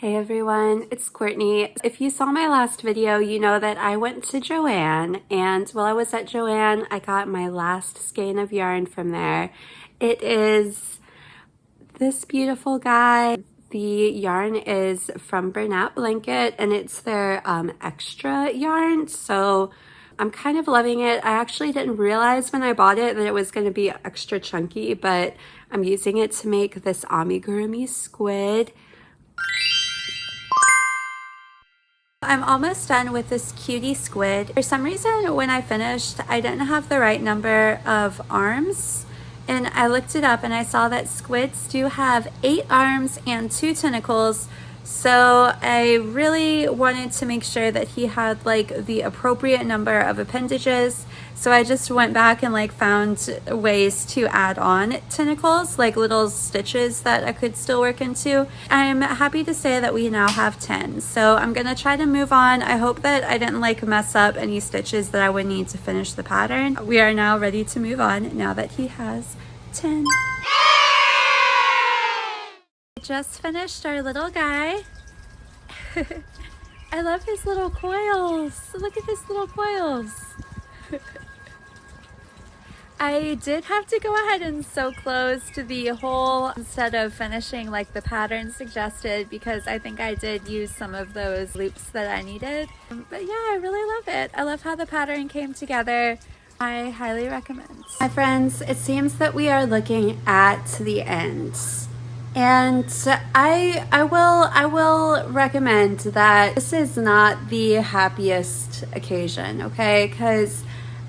Hey everyone, it's Courtney. If you saw my last video, you know that I went to Joann, and while I was at Joann, I got my last skein of yarn from there. It is this beautiful guy. The yarn is from Bernat Blanket, and it's their extra yarn, so I'm kind of loving it. I actually didn't realize when I bought it that it was going to be extra chunky, but I'm using it to make this amigurumi squid. I'm almost done with this cutie squid. For some reason, when I finished, I didn't have the right number of arms, and I looked it up and I saw that squids do have 8 arms and 2 tentacles. So I really wanted to make sure that he had like the appropriate number of appendages. So I just went back and like found ways to add on tentacles, like little stitches that I could still work into. I'm happy to say that we now have 10. So I'm gonna try to move on. I hope that I didn't like mess up any stitches that I would need to finish the pattern. We are now ready to move on now that he has 10. Just finished our little guy. I love his little coils. Look at his little coils. I did have to go ahead and sew close to the hole instead of finishing like the pattern suggested, because I think I did use some of those loops that I needed. But yeah, I really love it. I love how the pattern came together. I highly recommend. My friends, it seems that we are looking at the end. And I will recommend that this is not the happiest occasion, okay? Because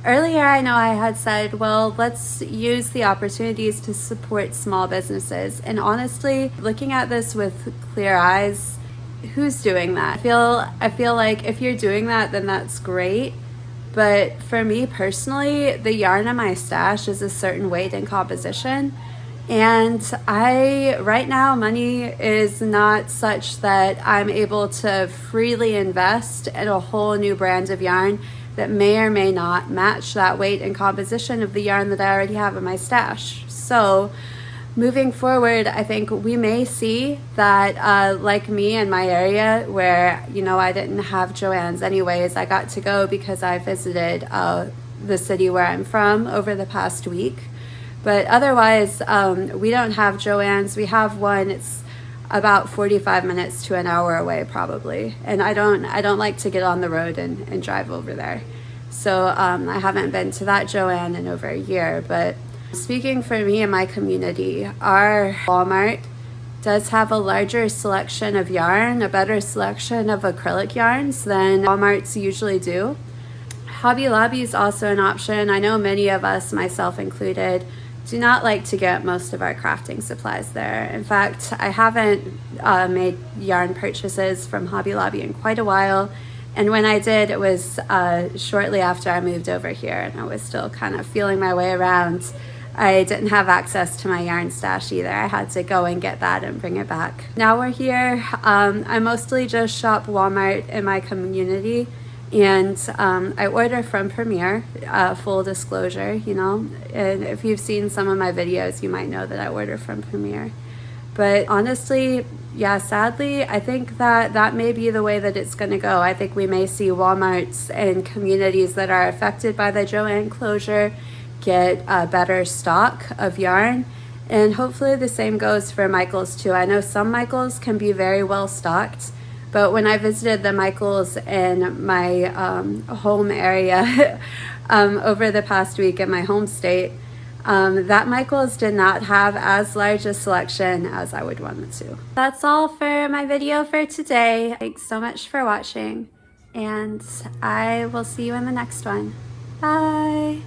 earlier I know I had said, well, let's use the opportunities to support small businesses. And honestly, looking at this with clear eyes, who's doing that? I feel like if you're doing that, then that's great. But for me personally, the yarn in my stash is a certain weight and composition. And right now, money is not such that I'm able to freely invest in a whole new brand of yarn that may or may not match that weight and composition of the yarn that I already have in my stash. So moving forward, I think we may see that like me in my area where, you know, I didn't have Joann's anyways, I got to go because I visited the city where I'm from over the past week. But otherwise, we don't have Joann's. We have one. It's about 45 minutes to an hour away probably. And I don't like to get on the road and drive over there. So I haven't been to that Joann in over a year. But speaking for me and my community, our Walmart does have a larger selection of yarn, a better selection of acrylic yarns than Walmarts usually do. Hobby Lobby is also an option. I know many of us, myself included, do not like to get most of our crafting supplies there. In fact, I haven't made yarn purchases from Hobby Lobby in quite a while. And when I did, it was shortly after I moved over here, and I was still kind of feeling my way around. I didn't have access to my yarn stash either. I had to go and get that and bring it back. Now we're here. I mostly just shop Walmart in my community. And I order from Premier, full disclosure, you know, and if you've seen some of my videos, you might know that I order from Premier. But honestly, yeah, sadly, I think that may be the way that it's going to go. I think we may see Walmarts and communities that are affected by the Joann closure get a better stock of yarn. And hopefully the same goes for Michaels too. I know some Michaels can be very well stocked. But when I visited the Michaels in my home area over the past week in my home state, that Michaels did not have as large a selection as I would want it to. That's all for my video for today. Thanks so much for watching, and I will see you in the next one. Bye!